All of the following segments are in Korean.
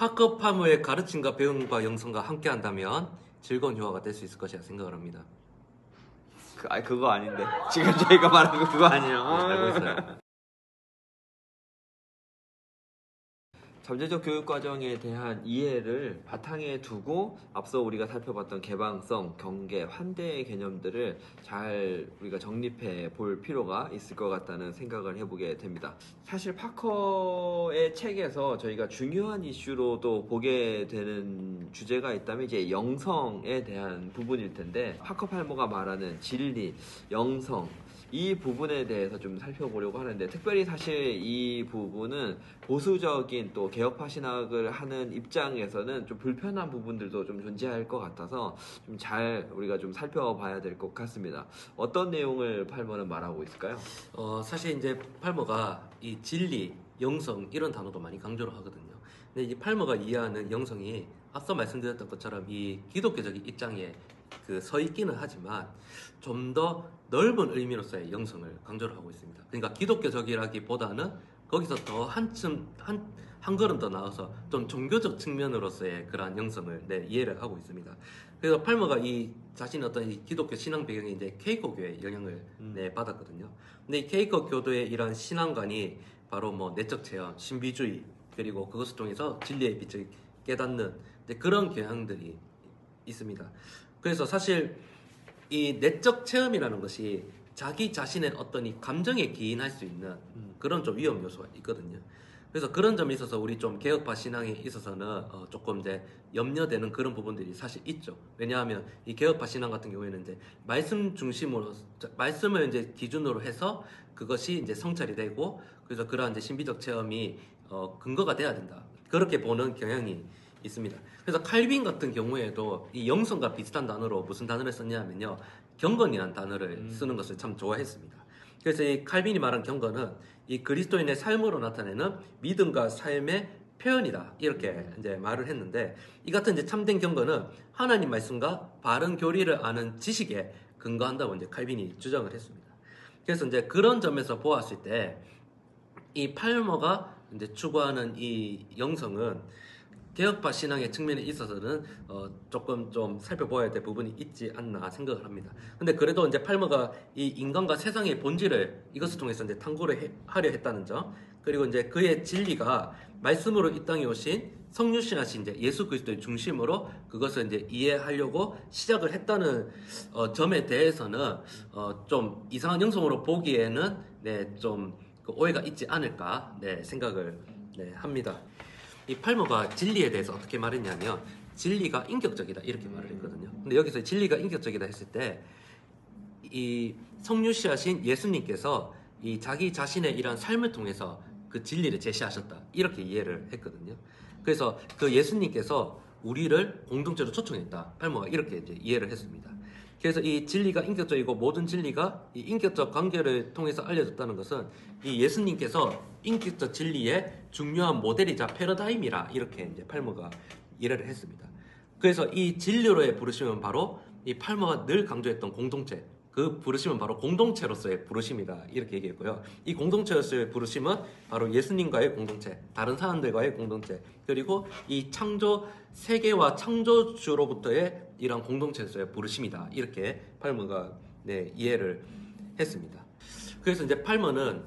파커 파머의 가르침과 배움과 영성과 함께 한다면 즐거운 휴가가 될 수 있을 것이라 생각을 합니다. 그거 아닌데. 지금 저희가 말한 거 그거 아니에요. 알고 있어요. 잠재적 교육 과정에 대한 이해를 바탕에 두고 앞서 우리가 살펴봤던 개방성, 경계, 환대의 개념들을 잘 우리가 정립해 볼 필요가 있을 것 같다는 생각을 해보게 됩니다. 사실 파커의 책에서 저희가 중요한 이슈로도 보게 되는 주제가 있다면 이제 영성에 대한 부분일 텐데, 파커 팔머가 말하는 진리, 영성, 이 부분에 대해서 좀 살펴보려고 하는데, 특별히 사실 이 부분은 보수적인 또 개혁파 신학을 하는 입장에서는 좀 불편한 부분들도 좀 존재할 것 같아서 좀 잘 우리가 좀 살펴봐야 될 것 같습니다. 어떤 내용을 팔머는 말하고 있을까요? 사실 이제 팔머가 이 진리, 영성 이런 단어도 많이 강조를 하거든요. 근데 이 팔머가 이해하는 영성이 앞서 말씀드렸던 것처럼 이 기독교적인 입장에 서 있기는 하지만 좀 더 넓은 의미로서의 영성을 강조를 하고 있습니다. 그러니까 기독교적이라기보다는 거기서 더 한 걸음 더 나아서 좀 종교적 측면으로서의 그러한 영성을 이해를 하고 있습니다. 그래서 팔머가 이 자신의 어떤 이 기독교 신앙 배경이 이제 케이커교의 영향을 받았거든요. 근데 이 케이커교도의 이러한 신앙관이 바로 뭐 내적 체험, 신비주의, 그리고 그것을 통해서 진리의 빛을 깨닫는 그런 경향들이 있습니다. 그래서 사실 이 내적 체험이라는 것이 자기 자신의 어떤 이 감정에 기인할 수 있는 그런 좀 위험 요소가 있거든요. 그래서 그런 점에 있어서 우리 좀 개혁파 신앙에 있어서는 조금 이제 염려되는 그런 부분들이 사실 있죠. 왜냐하면 이 개혁파 신앙 같은 경우에는 이제 말씀 중심으로, 말씀을 이제 기준으로 해서 그것이 이제 성찰이 되고, 그래서 그러한 이제 신비적 체험이 근거가 돼야 된다, 그렇게 보는 경향이 있습니다. 그래서 칼빈 같은 경우에도 이 영성과 비슷한 단어로 무슨 단어를 썼냐면요, 경건이라는 단어를 쓰는 것을 참 좋아했습니다. 그래서 이 칼빈이 말한 경건은 이 그리스도인의 삶으로 나타내는 믿음과 삶의 표현이다, 이렇게 이제 말을 했는데, 이 같은 이제 참된 경건은 하나님 말씀과 바른 교리를 아는 지식에 근거한다고 이제 칼빈이 주장을 했습니다. 그래서 이제 그런 점에서 보았을 때 이 팔머가 이제 추구하는 이 영성은 개혁파 신앙의 측면에 있어서는 조금 좀 살펴봐야 될 부분이 있지 않나 생각을 합니다. 근데 그래도 이제 팔머가 이 인간과 세상의 본질을 이것을 통해서 이제 탐구를 하려 했다는 점, 그리고 이제 그의 진리가 말씀으로 이 땅에 오신 성육신하신 이제 예수 그리스도의 중심으로 그것을 이제 이해하려고 시작을 했다는 점에 대해서는 좀 이상한 영성으로 보기에는 좀 그 오해가 있지 않을까 생각을 합니다. 이 팔머가 진리에 대해서 어떻게 말했냐면, 진리가 인격적이다, 이렇게 말을 했거든요. 근데 여기서 진리가 인격적이다 했을 때 이 성육신하신 예수님께서 이 자기 자신의 이런 삶을 통해서 그 진리를 제시하셨다, 이렇게 이해를 했거든요. 그래서 그 예수님께서 우리를 공동체로 초청했다, 팔머가 이렇게 이제 이해를 했습니다. 그래서 이 진리가 인격적이고 모든 진리가 이 인격적 관계를 통해서 알려졌다는 것은 이 예수님께서 인격적 진리의 중요한 모델이자 패러다임이라, 이렇게 이제 팔머가 이해를 했습니다. 그래서 이 진리로의 부르심은 바로 이 팔머가 늘 강조했던 공동체, 그 부르심은 바로 공동체로서의 부르심이다, 이렇게 얘기했고요. 이 공동체로서의 부르심은 바로 예수님과의 공동체, 다른 사람들과의 공동체, 그리고 이 창조 세계와 창조주로부터의 이런 공동체에서의 부르심이다, 이렇게 팔머가 이해를 했습니다. 그래서 이제 팔머는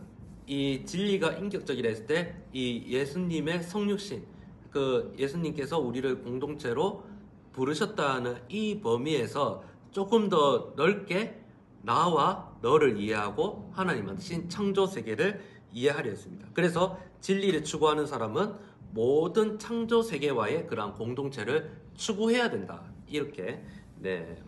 이 진리가 인격적이라 했을 때 이 예수님의 성육신, 그 예수님께서 우리를 공동체로 부르셨다는 이 범위에서 조금 더 넓게 나와 너를 이해하고 하나님 만드신 창조 세계를 이해하려 했습니다. 그래서 진리를 추구하는 사람은 모든 창조 세계와의 그러한 공동체를 추구해야 된다, 이렇게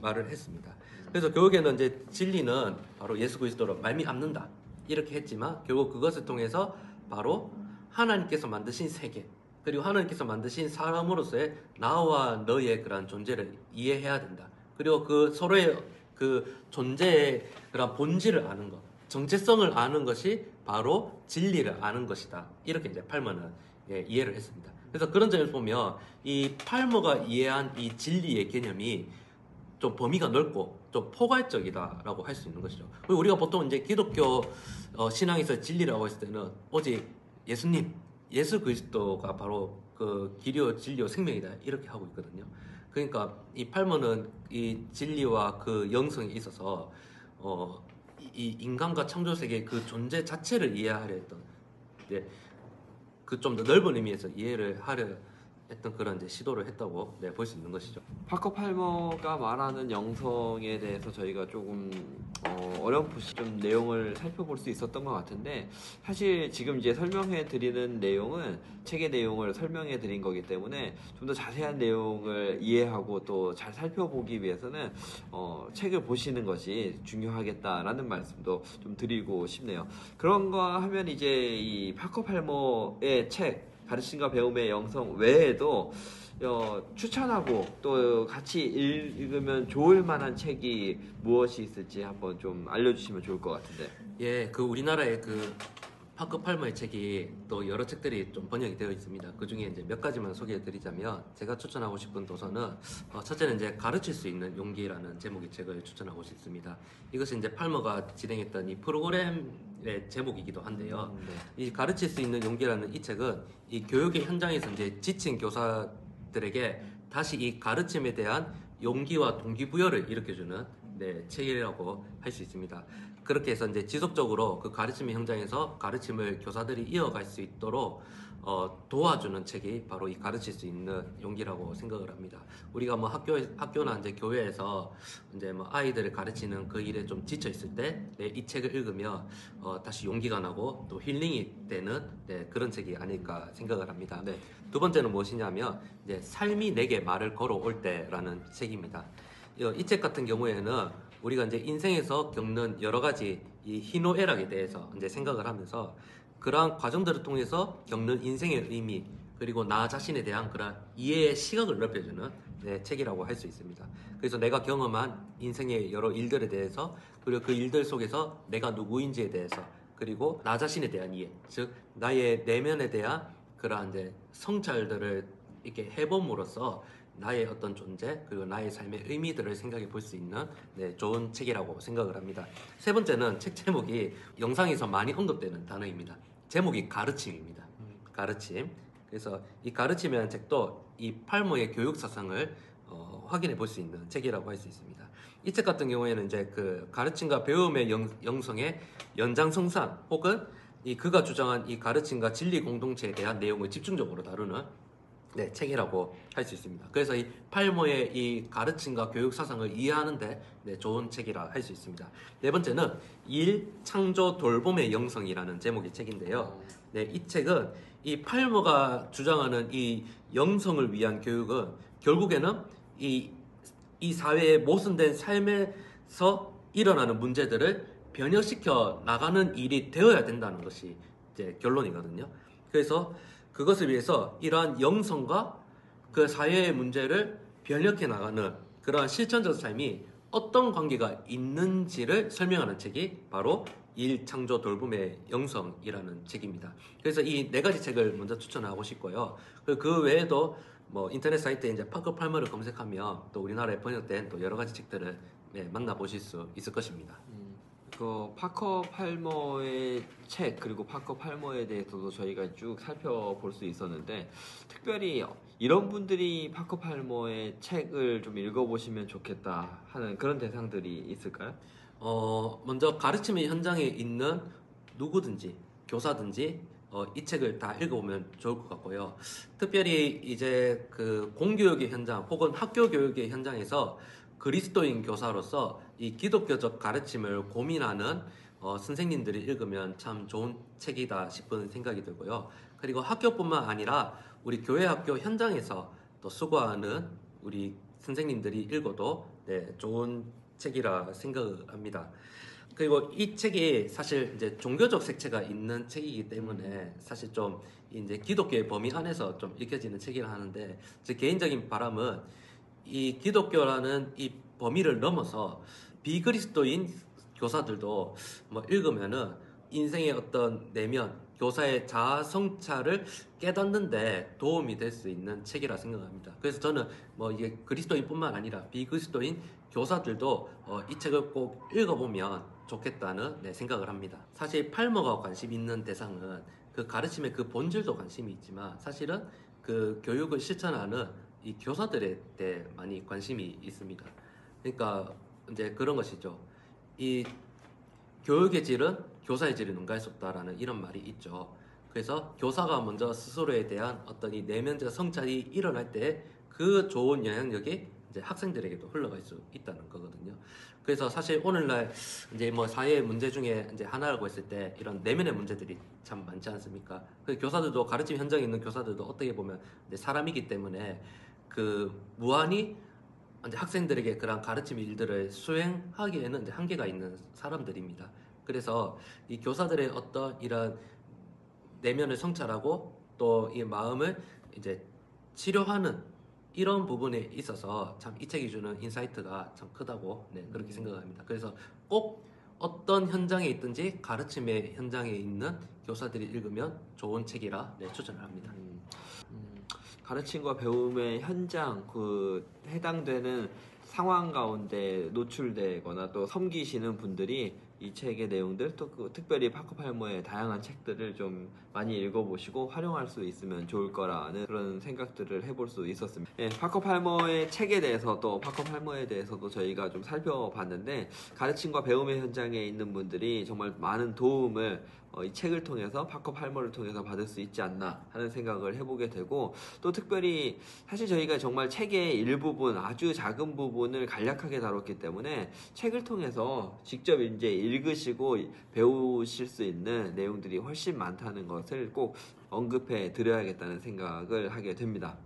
말을 했습니다. 그래서 결국에는 이제 진리는 바로 예수 그리스도로 말미암는다, 이렇게 했지만 결국 그것을 통해서 바로 하나님께서 만드신 세계, 그리고 하나님께서 만드신 사람으로서의 나와 너의 그러한 존재를 이해해야 된다. 그리고 그 서로의 그 존재의 그런 본질을 아는 것, 정체성을 아는 것이 바로 진리를 아는 것이다, 이렇게 이제 팔머는 이해를 했습니다. 그래서 그런 점에서 보면 이 팔머가 이해한 이 진리의 개념이 좀 범위가 넓고 좀 포괄적이다라고 할 수 있는 것이죠. 그리고 우리가 보통 이제 기독교 신앙에서 진리라고 했을 때는 오직 예수님, 예수 그리스도가 바로 그 기료, 진리요, 생명이다 이렇게 하고 있거든요. 그러니까 이 팔머는 이 진리와 그 영성에 있어서 이 인간과 창조 세계의 그 존재 자체를 이해하려 했던 그 좀 더 넓은 의미에서 이해를 하려 했던 그런 이제 시도를 했다고 볼 수 있는 것이죠. 파커 팔머가 말하는 영성에 대해서 저희가 조금 어렴풋이 좀 내용을 살펴볼 수 있었던 것 같은데, 사실 지금 이제 설명해 드리는 내용은 책의 내용을 설명해 드린 거기 때문에 좀 더 자세한 내용을 이해하고 또 잘 살펴보기 위해서는 책을 보시는 것이 중요하겠다라는 말씀도 좀 드리고 싶네요. 그런가 하면 이제 이 파커 팔머의 책 가르침과 배움의 영성 외에도 추천하고 또 같이 읽으면 좋을 만한 책이 무엇이 있을지 한번 좀 알려주시면 좋을 것 같은데. 예, 그 우리나라의 그 파커 팔머의 책이 또 여러 책들이 좀 번역이 되어 있습니다. 그 중에 이제 몇 가지만 소개해 드리자면, 제가 추천하고 싶은 도서는 첫째는 이제 가르칠 수 있는 용기라는 제목의 책을 추천하고 싶습니다. 이것은 이제 팔머가 진행했던 이 프로그램의 제목이기도 한데요. 이 가르칠 수 있는 용기라는 이 책은 이 교육의 현장에서 이제 지친 교사들에게 다시 이 가르침에 대한 용기와 동기부여를 일으켜주는 책이라고 할 수 있습니다. 그렇게 해서 이제 지속적으로 그 가르침의 현장에서 가르침을 교사들이 이어갈 수 있도록 도와주는 책이 바로 이 가르칠 수 있는 용기라고 생각을 합니다. 우리가 뭐 학교나 이제 교회에서 이제 뭐 아이들을 가르치는 그 일에 좀 지쳐 있을 때 이 책을 읽으면 다시 용기가 나고 또 힐링이 되는 그런 책이 아닐까 생각을 합니다. 두 번째는 무엇이냐면 이제 삶이 내게 말을 걸어올 때라는 책입니다. 이 책 같은 경우에는 우리가 이제 인생에서 겪는 여러 가지 이 희노애락에 대해서 이제 생각을 하면서 그러한 과정들을 통해서 겪는 인생의 의미, 그리고 나 자신에 대한 그런 이해의 시각을 넓혀주는 책이라고 할 수 있습니다. 그래서 내가 경험한 인생의 여러 일들에 대해서, 그리고 그 일들 속에서 내가 누구인지에 대해서, 그리고 나 자신에 대한 이해, 즉 나의 내면에 대한 그러한 이제 성찰들을 이렇게 해봄으로써 나의 어떤 존재, 그리고 나의 삶의 의미들을 생각해 볼 수 있는 좋은 책이라고 생각을 합니다. 세 번째는 책 제목이 영상에서 많이 언급되는 단어입니다. 제목이 가르침입니다. 가르침. 그래서 이 가르침이라는 책도 이 팔머의 교육 사상을 확인해 볼 수 있는 책이라고 할 수 있습니다. 이 책 같은 경우에는 이제 그 가르침과 배움의 영성의 연장선상, 혹은 그가 주장한 이 가르침과 진리 공동체에 대한 내용을 집중적으로 다루는 책이라고 할 수 있습니다. 그래서 이 팔머의 이 가르침과 교육 사상을 이해하는데 좋은 책이라 할 수 있습니다. 네 번째는 일, 창조, 돌봄의 영성이라는 제목의 책인데요. 이 책은 이 팔머가 주장하는 이 영성을 위한 교육은 결국에는 이 사회의 모순된 삶에서 일어나는 문제들을 변혁시켜 나가는 일이 되어야 된다는 것이 이제 결론이거든요. 그래서 그것을 위해서 이러한 영성과 그 사회의 문제를 변혁해 나가는 그러한 실천적 삶이 어떤 관계가 있는지를 설명하는 책이 바로 일, 창조, 돌봄의 영성이라는 책입니다. 그래서 이 네 가지 책을 먼저 추천하고 싶고요. 그 외에도 뭐 인터넷 사이트에 이제 파커 팔머를 검색하면 또 우리나라에 번역된 또 여러 가지 책들을 만나보실 수 있을 것입니다. 그 파커 팔머의 책, 그리고 파커 팔머에 대해서도 저희가 쭉 살펴볼 수 있었는데, 특별히 이런 분들이 파커 팔머의 책을 좀 읽어보시면 좋겠다 하는 그런 대상들이 있을까요? 먼저 가르침의 현장에 있는 누구든지, 교사든지 이 책을 다 읽어보면 좋을 것 같고요. 특별히 이제 그 공교육의 현장 혹은 학교 교육의 현장에서 그리스도인 교사로서 이 기독교적 가르침을 고민하는 선생님들이 읽으면 참 좋은 책이다 싶은 생각이 들고요. 그리고 학교뿐만 아니라 우리 교회 학교 현장에서 또 수고하는 우리 선생님들이 읽어도 좋은 책이라 생각을 합니다. 그리고 이 책이 사실 이제 종교적 색채가 있는 책이기 때문에 사실 좀 이제 기독교의 범위 안에서 좀 읽혀지는 책이라 하는데, 제 개인적인 바람은 이 기독교라는 이 범위를 넘어서 비그리스도인 교사들도 뭐 읽으면은 인생의 어떤 내면, 교사의 자아 성찰을 깨닫는데 도움이 될 수 있는 책이라 생각합니다. 그래서 저는 뭐 이게 그리스도인뿐만 아니라 비그리스도인 교사들도 이 책을 꼭 읽어보면 좋겠다는 생각을 합니다. 사실 팔머가 관심 있는 대상은 그 가르침의 그 본질도 관심이 있지만, 사실은 그 교육을 실천하는 이 교사들에 대해 많이 관심이 있습니다. 그러니까 이제 그런 것이죠. 이 교육의 질은 교사의 질이 능가할 수 없다라는 이런 말이 있죠. 그래서 교사가 먼저 스스로에 대한 어떤 이 내면적 성찰이 일어날 때 그 좋은 영향력이 이제 학생들에게도 흘러갈 수 있다는 거거든요. 그래서 사실 오늘날 이제 뭐 사회 문제 중에 이제 하나라고 했을 때 이런 내면의 문제들이 참 많지 않습니까? 그 교사들도 가르침 현장에 있는 교사들도 어떻게 보면 이제 사람이기 때문에 그 무한히 이제 학생들에게 그런 가르침 일들을 수행하기에는 이제 한계가 있는 사람들입니다. 그래서 이 교사들의 어떤 이런 내면을 성찰하고 또 이 마음을 이제 치료하는 이런 부분에 있어서 참 이 책이 주는 인사이트가 참 크다고 네, 그렇게 생각합니다. 그래서 꼭 어떤 현장에 있든지 가르침의 현장에 있는 교사들이 읽으면 좋은 책이라 네, 추천을 합니다. 가르침과 배움의 현장 그 해당되는 상황 가운데 노출되거나 또 섬기시는 분들이 이 책의 내용들 또 그 특별히 파커 팔머의 다양한 책들을 좀 많이 읽어보시고 활용할 수 있으면 좋을 거라는 그런 생각들을 해볼 수 있었습니다. 예, 파커 팔머의 책에 대해서 또 파커 팔머에 대해서도 저희가 좀 살펴봤는데 가르침과 배움의 현장에 있는 분들이 정말 많은 도움을 이 책을 통해서 파커 팔머를 통해서 받을 수 있지 않나 하는 생각을 해보게 되고 또 특별히 사실 저희가 정말 책의 일부분 아주 작은 부분을 간략하게 다뤘기 때문에 책을 통해서 직접 이제 읽으시고 배우실 수 있는 내용들이 훨씬 많다는 것을 꼭 언급해 드려야겠다는 생각을 하게 됩니다.